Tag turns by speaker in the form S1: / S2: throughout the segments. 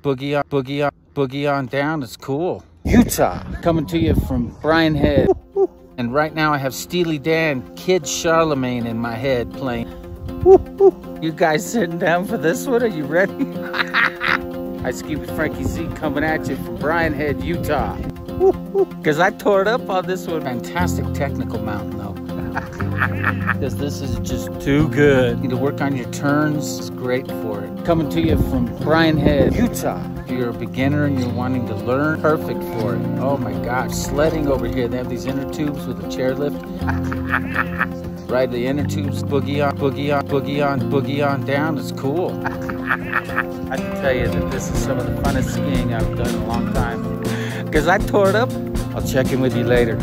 S1: boogie on down. It's cool. Utah, coming to you from Brian Head. And right now I have Steely Dan, Kid Charlemagne in my head playing. You guys sitting down for this one? Are you ready? I ski with Frankie Z coming at you from Brian Head, Utah. Because I tore it up on this one. Fantastic technical mountain though. Because this is just too good. You need to work on your turns. It's great for it. Coming to you from Brian Head, Utah. If you're a beginner and you're wanting to learn, perfect for it. Oh my gosh, sledding over here. They have these inner tubes with a chairlift. Ride the inner tubes, boogie on down. It's cool. I can tell you that this is some of the funnest skiing I've done in a long time. Because I tore it up. I'll check in with you later.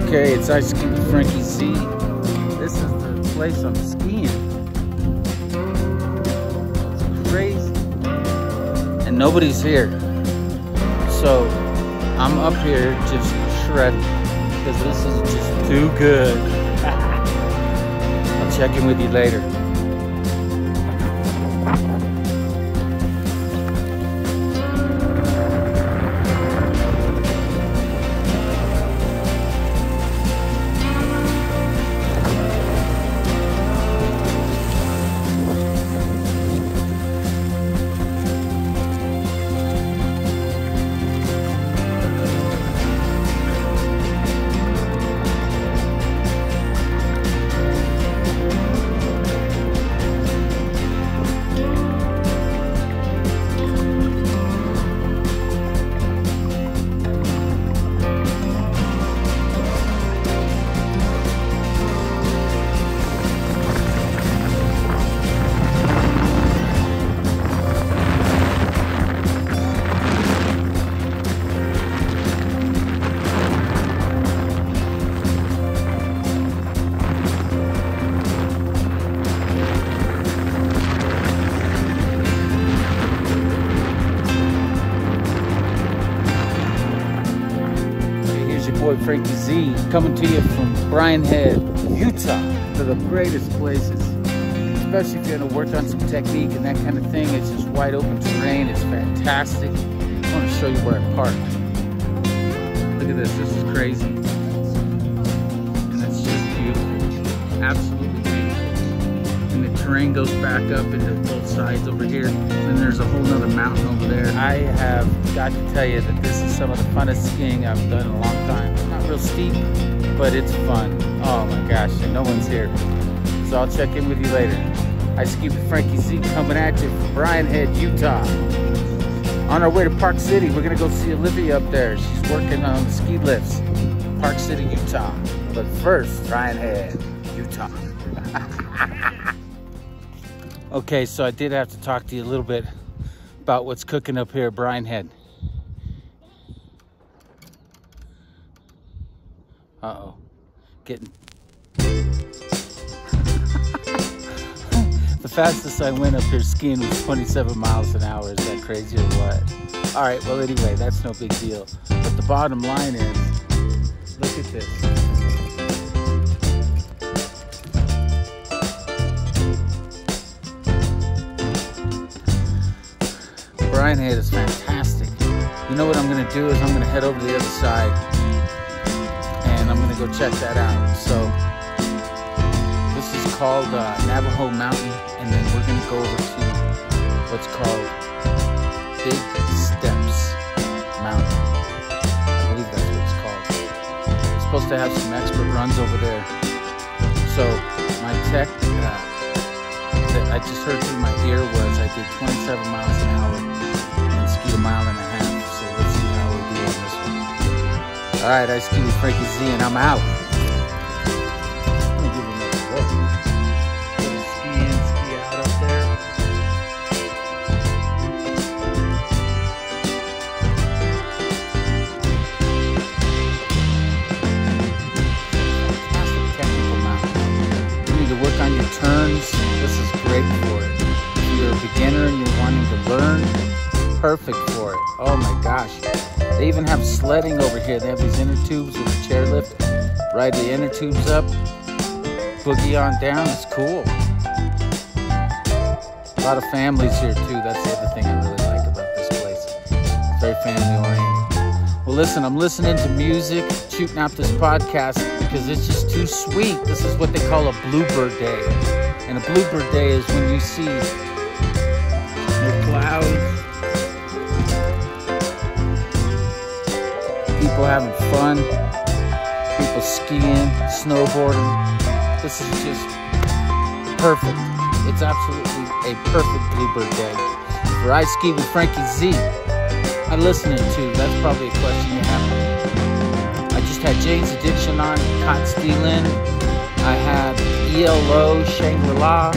S1: Okay, it's Ice Ski with Frankie Z. This is the place I'm skiing. It's crazy. And nobody's here. So I'm up here just shredding because this is just too good. I'll check in with you later. Boy Frankie Z coming to you from Brian Head, Utah. They're the greatest places, especially if you're going to work on some technique and that kind of thing. It's just wide open terrain. It's fantastic. I want to show you where I parked. Look at this. This is crazy. And it's just beautiful. Absolutely beautiful. And the terrain goes back up into both sides over here. And there's a whole nother mountain over there. I have got to tell you that this is some of the funnest skiing I've done in a long time. Not real steep, but it's fun. Oh my gosh, and no one's here. So I'll check in with you later. I ski with Frankie Z coming at you from Brian Head, Utah. On our way to Park City, we're gonna go see Olivia up there. She's working on the ski lifts. Park City, Utah. But first, Brian Head, Utah. Okay, so I did have to talk to you a little bit about what's cooking up here at Brian Head. Uh-oh. Getting... The fastest I went up here skiing was 27 miles an hour. Is that crazy or what? All right, well, anyway, that's no big deal. But the bottom line is, look at this. Brian Head is fantastic. You know what I'm going to do is I'm going to head over to the other side and I'm going to go check that out. So this is called Navajo Mountain, and then we're going to go over to what's called Big Steps Mountain. I believe that's what it's called. It's supposed to have some expert runs over there. So my tech that I just heard through my ear was I did 27 miles an hour and skied a mile and a half. So let's see how we do on this one. All right, I ski with Frankie Z and I'm out. I'm gonna give you another look. Ski in, ski out up there. Fantastic technical mountain. You need to work on your turns. This is great for it. If you're a beginner and you're wanting to learn, perfect for it. Oh my gosh. They even have sledding over here. They have these inner tubes with a chairlift. Ride the inner tubes up, boogie on down. It's cool. A lot of families here too. That's the other thing I really like about this place. It's very family oriented. Well, listen, I'm listening to music, shooting out this podcast because it's just too sweet. This is what they call a bluebird day. And a bluebird day is when you see no clouds, people having fun, people skiing, snowboarding. This is just perfect. It's absolutely a perfect bluebird day. For I Ski with Frankie Z, I'm listening to, that's probably a question you have. I just had Jane's Addiction on, Caught Stealing. I have ELO, Shangri-La.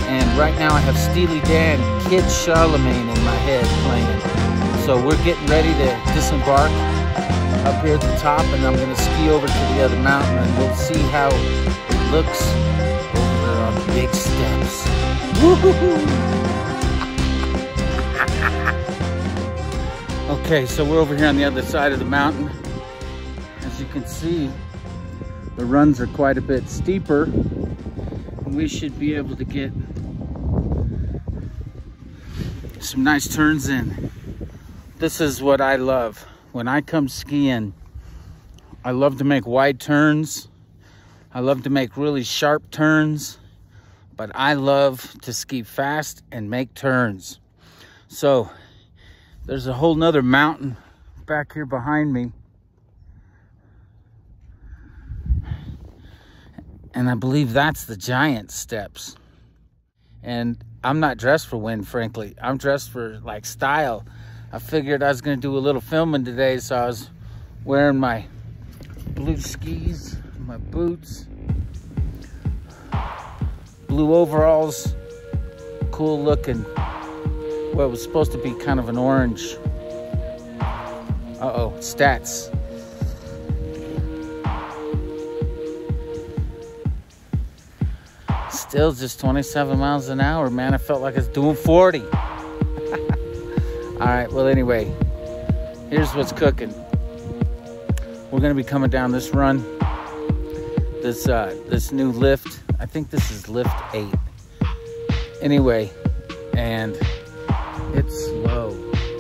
S1: And right now I have Steely Dan, Kid Charlemagne in my head playing. So we're getting ready to disembark up here at the top, and I'm going to ski over to the other mountain, and we'll see how it looks over on the big steps. Woo-hoo-hoo! Okay, so we're over here on the other side of the mountain. As you can see, the runs are quite a bit steeper, and we should be able to get some nice turns in. This is what I love. When I come skiing, I love to make wide turns. I love to make really sharp turns, but I love to ski fast and make turns. So there's a whole nother mountain back here behind me. And I believe that's the giant steps. And I'm not dressed for wind, frankly. I'm dressed for like style. I figured I was gonna do a little filming today, so I was wearing my blue skis, my boots, blue overalls, cool looking, what was supposed to be kind of an orange. Uh-oh, stats. Still just 27 miles an hour, man. I felt like I was doing 40. All right, well, anyway, here's what's cooking. We're gonna be coming down this run, this new lift. I think this is lift 8. Anyway, and it's slow.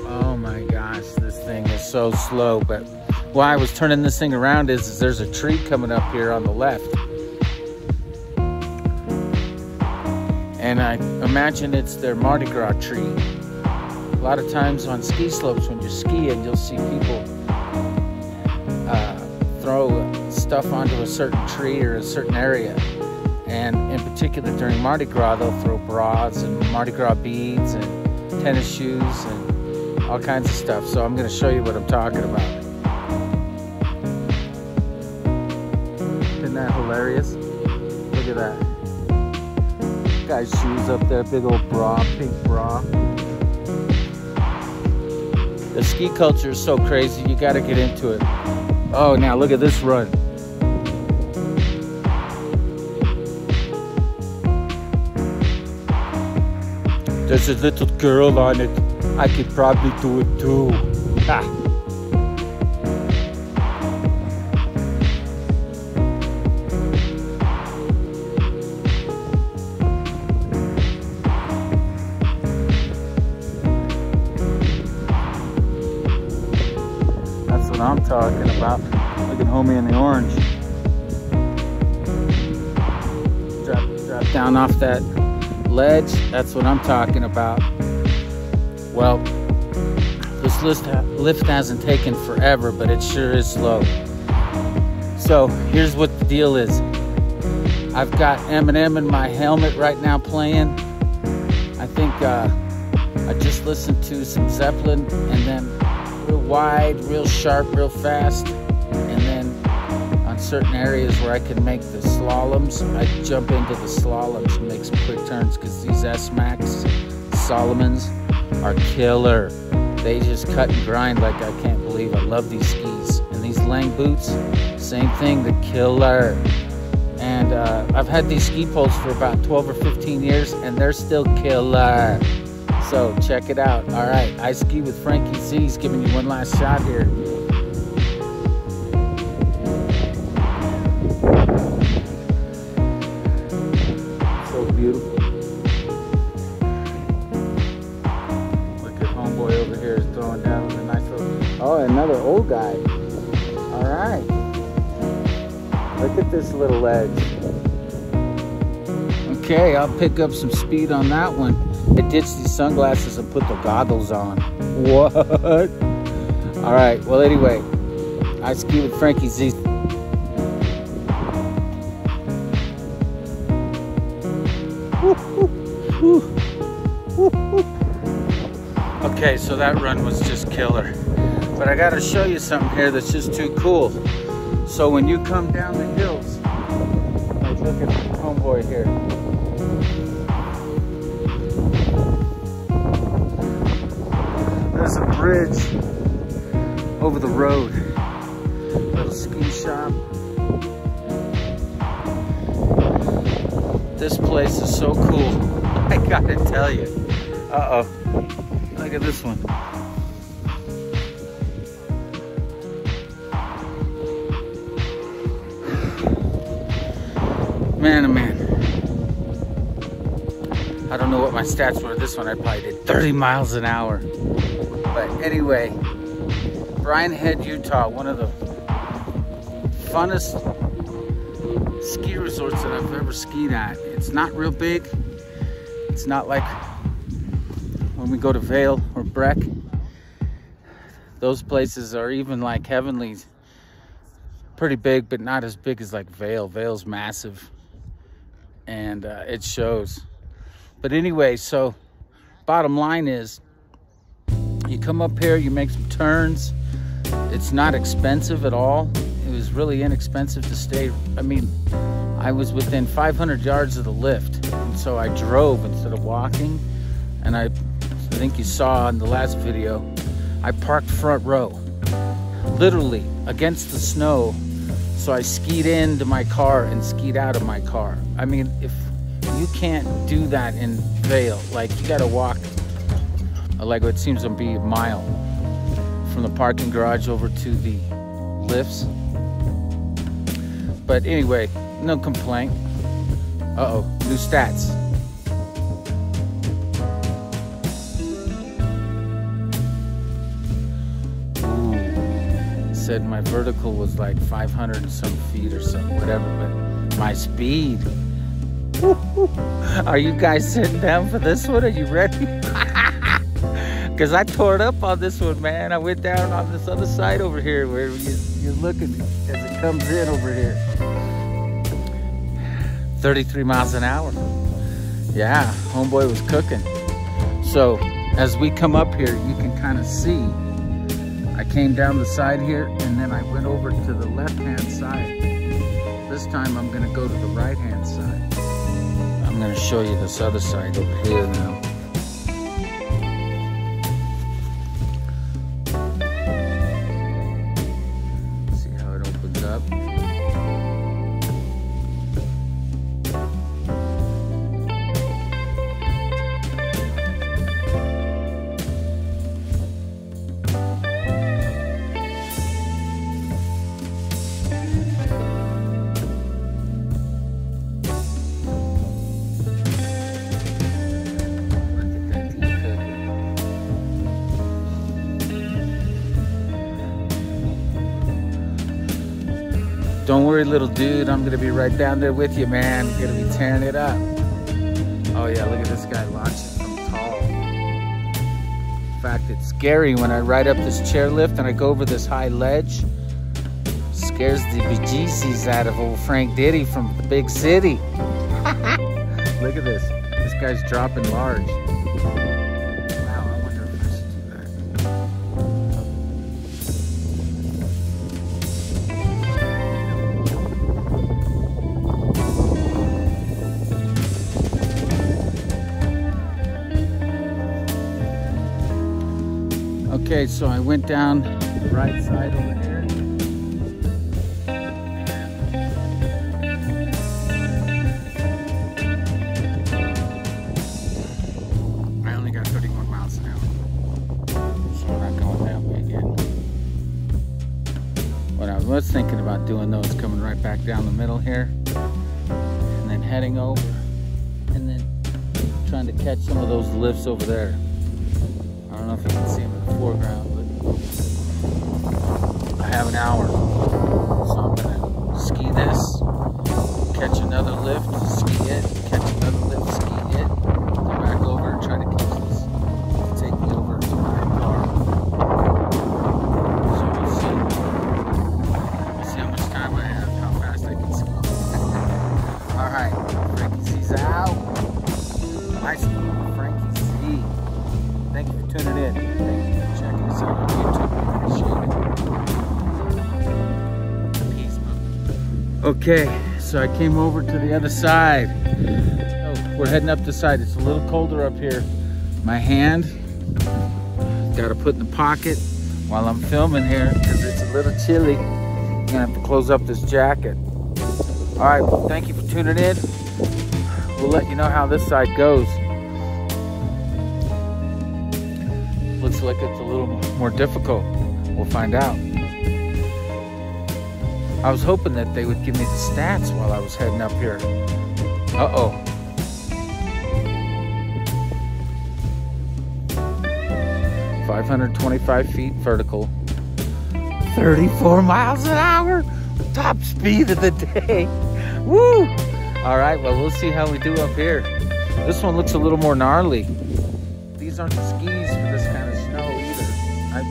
S1: Oh my gosh, this thing is so slow. But why I was turning this thing around is there's a tree coming up here on the left. And I imagine it's their Mardi Gras tree. A lot of times on ski slopes when you're skiing, you'll see people throw stuff onto a certain tree or a certain area. And in particular during Mardi Gras, they'll throw bras and Mardi Gras beads and tennis shoes and all kinds of stuff. So I'm going to show you what I'm talking about. Isn't that hilarious? Look at that. Guy's shoes up there, big old bra, pink bra. The ski culture is so crazy, you gotta get into it. Oh, now look at this run. There's a little girl on it. I could probably do it too. Ha! I'm talking about. Look at homie in the orange. Drop down off that ledge. That's what I'm talking about. Well, this lift hasn't taken forever, but it sure is slow. So here's what the deal is. I've got Eminem in my helmet right now playing. I think I just listened to some Zeppelin, and then real wide, real sharp, real fast, and then on certain areas where I can make the slaloms, I jump into the slaloms and make some quick turns, because these S-Max Solomons are killer. They just cut and grind like I can't believe. I love these skis. And these Lang boots, same thing, the killer. And I've had these ski poles for about 12 or 15 years, and they're still killer. So check it out. All right, I Ski with Frankie Z's giving you one last shot here. So beautiful. Look at homeboy over here is throwing down with a nice little. Oh, another old guy. All right. Look at this little ledge. Okay, I'll pick up some speed on that one. I ditched these sunglasses and put the goggles on. What? All right, well anyway, I Ski with Frankie Z. Okay, so that run was just killer. But I gotta show you something here that's just too cool. So when you come down the hills, like look at the homeboy here. There's a bridge over the road. Little ski shop. This place is so cool. I gotta tell you. Uh-oh. Look at this one. Man, oh man. I don't know what my stats were. This one I probably did 30 miles an hour. But anyway, Brian Head, Utah, one of the funnest ski resorts that I've ever skied at. It's not real big. It's not like when we go to Vail or Breck. Those places are even like Heavenly. Pretty big, but not as big as like Vail. Vail's massive. And it shows. But anyway, so bottom line is you come up here, you make some turns. It's not expensive at all. It was really inexpensive to stay. I mean, I was within 500 yards of the lift, and so I drove instead of walking. And I think you saw in the last video, I parked front row, literally against the snow. So I skied into my car and skied out of my car. I mean, if you can't do that in Vail, like you gotta walk like what seems to be a mile from the parking garage over to the lifts. But anyway, no complaint. Uh-oh, new stats. Said my vertical was like 500 and some feet or something, whatever, but my speed. Are you guys sitting down for this one? Are you ready? Because I tore it up on this one, man. I went down on this other side over here where you're looking as it comes in over here. 33 miles an hour. Yeah, homeboy was cooking. So as we come up here, you can kind of see I came down the side here and then I went over to the left-hand side. This time I'm gonna go to the right-hand side. I'm gonna show you this other side over here now. See how it opens up. Don't worry, little dude. I'm gonna be right down there with you, man. I'm gonna be tearing it up. Oh yeah, look at this guy launching from tall. In fact, it's scary when I ride up this chairlift and I go over this high ledge. Scares the bejesus out of old Frank Diddy from the big city. Look at this. This guy's dropping large. Wow, I wonder if I should do that. Okay, so I went down the right side over here. I only got 31 was thinking about doing those, coming right back down the middle here, and then heading over, and then trying to catch some of those lifts over there. I don't know if you can see them in the foreground, but I have an hour, so I'm gonna ski this, catch another lift, ski it, catch another lift, ski it, come back over and try to catch this to take me over to my car. So we'll see. We'll see how much time I have, how fast I can ski. Alright, Frankie Z's out. Frankie Z. Thank you for tuning in. Thank you for checking us out on YouTube. Appreciate it. Peace, man. Okay, so I came over to the other side. Oh, we're heading up the side. It's a little colder up here. My hand, got to put in the pocket while I'm filming here because it's a little chilly. I'm gonna have to close up this jacket. All right, well, thank you for tuning in. We'll let you know how this side goes. Looks like it's a little more difficult. We'll find out. I was hoping that they would give me the stats while I was heading up here. Uh-oh. $525 feet vertical. 34 miles an hour. Top speed of the day. Woo! All right, well, we'll see how we do up here. This one looks a little more gnarly. These aren't the skis for this kind of snow either.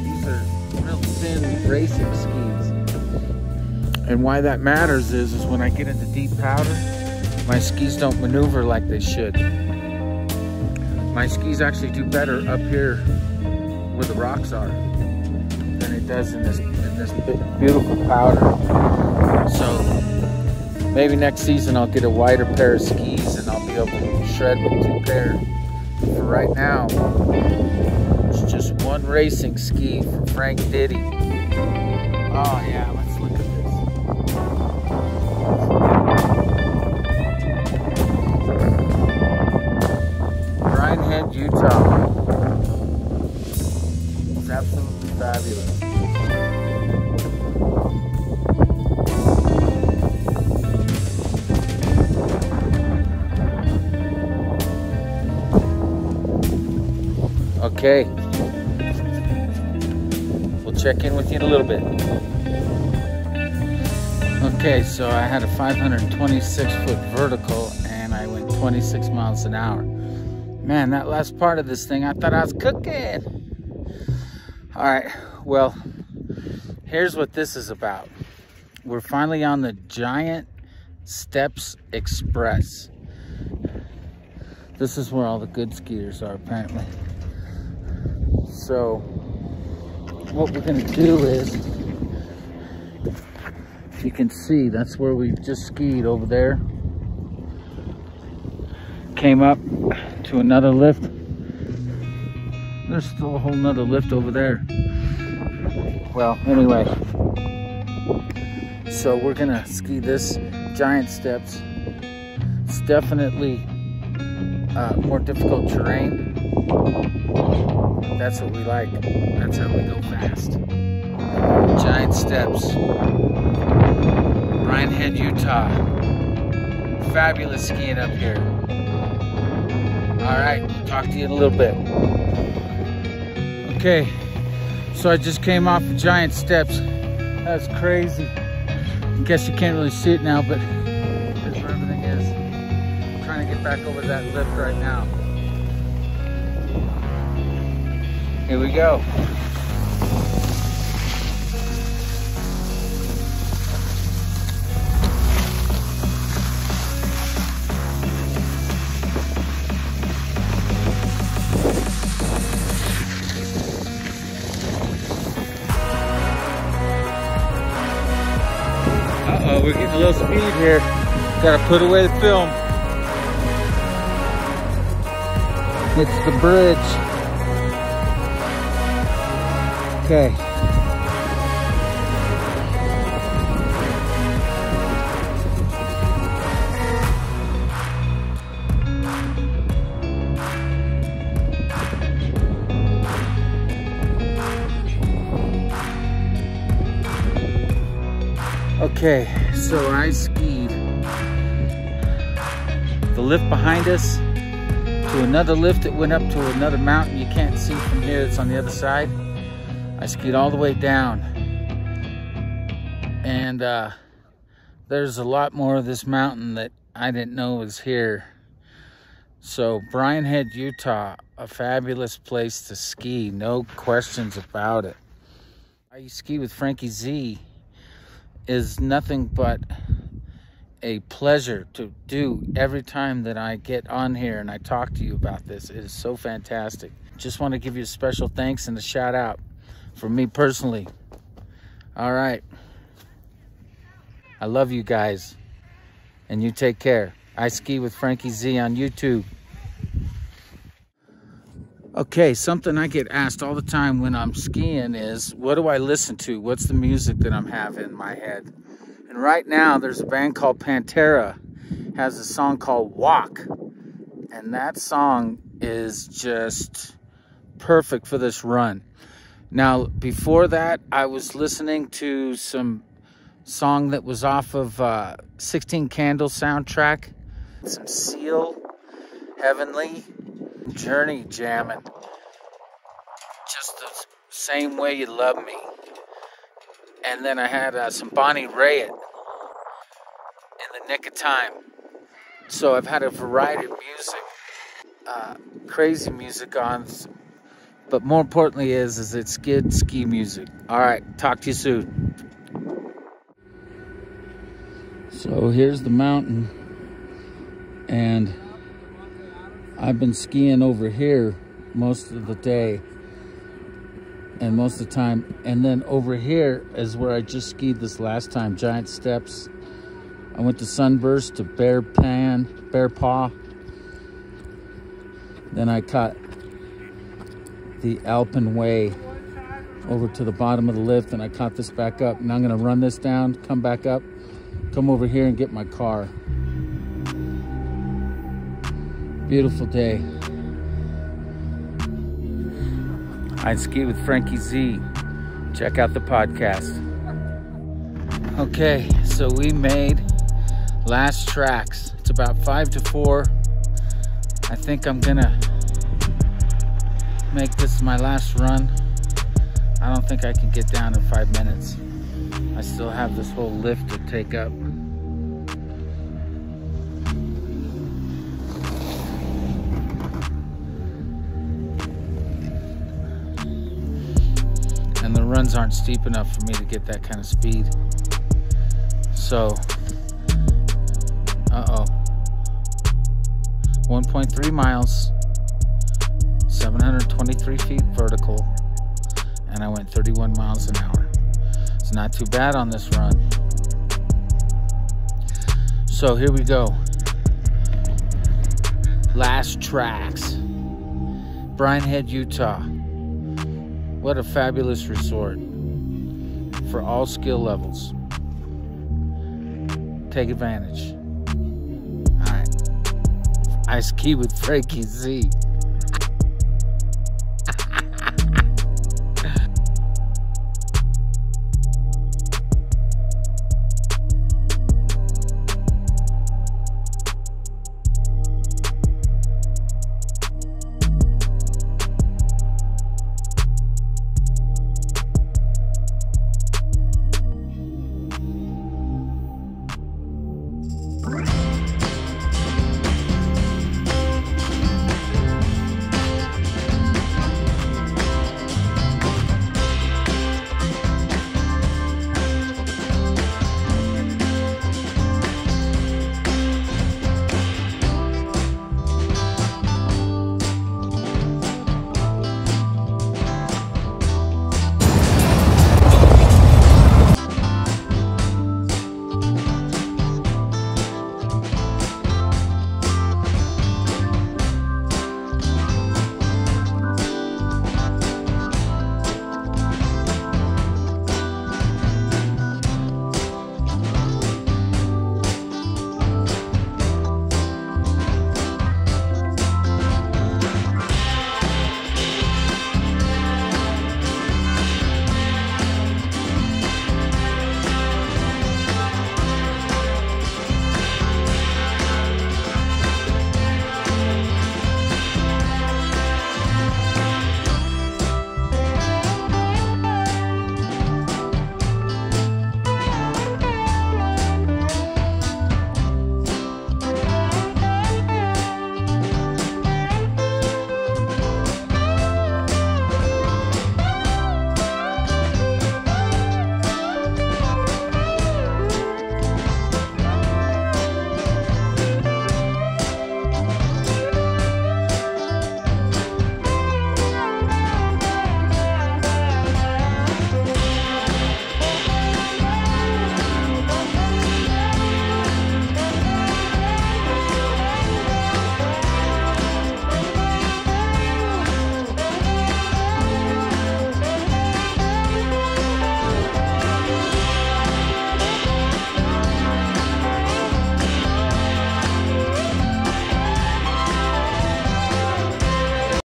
S1: These are real thin racing skis. And why that matters is when I get into deep powder, my skis don't maneuver like they should. My skis actually do better up here where the rocks are than it does in this beautiful powder. So maybe next season I'll get a wider pair of skis and I'll be able to shred with 2 pairs. For right now, it's just one racing ski from Frank Diddy. Oh yeah, let's look at this. Brian Head, Utah. It's absolutely fabulous. Okay, we'll check in with you in a little bit. Okay, so I had a 526-foot vertical and I went 26 miles an hour. Man, that last part of this thing, I thought I was cooking. All right, well, here's what this is about. We're finally on the Giant Steps Express. This is where all the good skiers are, apparently. So what we're gonna do is, if you can see, that's where we just skied over there. Came up to another lift. There's still a whole nother lift over there. Well, anyway, so we're gonna ski this Giant Steps. It's definitely more difficult terrain. That's what we like. That's how we go fast. Giant Steps. Brian Head, Utah. Fabulous skiing up here. All right, talk to you in a little bit. Okay, so I just came off the Giant Steps. That's crazy. I guess you can't really see it now, but here's where everything is. I'm trying to get back over that lift right now. Here we go. Uh-oh, we're getting a little speed here. Gotta put away the film. It's the bridge. Okay. Okay, so I skied the lift behind us to another lift that went up to another mountain you can't see from here. It's on the other side. I skied all the way down. And there's a lot more of this mountain that I didn't know was here. So Brian Head, Utah, a fabulous place to ski, no questions about it. I Ski with Frankie Z is nothing but a pleasure to do every time that I get on here and I talk to you about this. It is so fantastic. Just want to give you a special thanks and a shout out from me personally. All right. I love you guys, and you take care. I Ski with Frankie Z on YouTube. Okay, something I get asked all the time when I'm skiing is, what do I listen to? What's the music that I'm having in my head? And right now, there's a band called Pantera, has a song called Walk. And that song is just perfect for this run. Now, before that, I was listening to some song that was off of 16 Candles soundtrack. Some Seal, Heavenly, Journey jamming. Just the same way you love me. And then I had some Bonnie Raitt, In the Nick of Time. So I've had a variety of music, crazy music on, but more importantly is it's good ski music. All right, talk to you soon. So here's the mountain, and I've been skiing over here most of the day and most of the time, and then over here is where I just skied this last time, Giant Steps. I went to Sunburst, to Bear Paw. Then I caught the Alpen Way over to the bottom of the lift, and I caught this back up. And I'm gonna run this down, come back up, come over here and get my car. Beautiful day. I Ski with Frankie Z. Check out the podcast. Okay, so we made last tracks. It's about 5 to 4. I think I'm gonna make this my last run. I don't think I can get down in 5 minutes. I still have this whole lift to take up. And the runs aren't steep enough for me to get that kind of speed. So, 1.3 miles, 723 feet vertical, and I went 31 miles an hour. It's not too bad on this run. So here we go. Last tracks. Brian Head, Utah. What a fabulous resort for all skill levels. Take advantage. All right. I Ski with Frankie Z.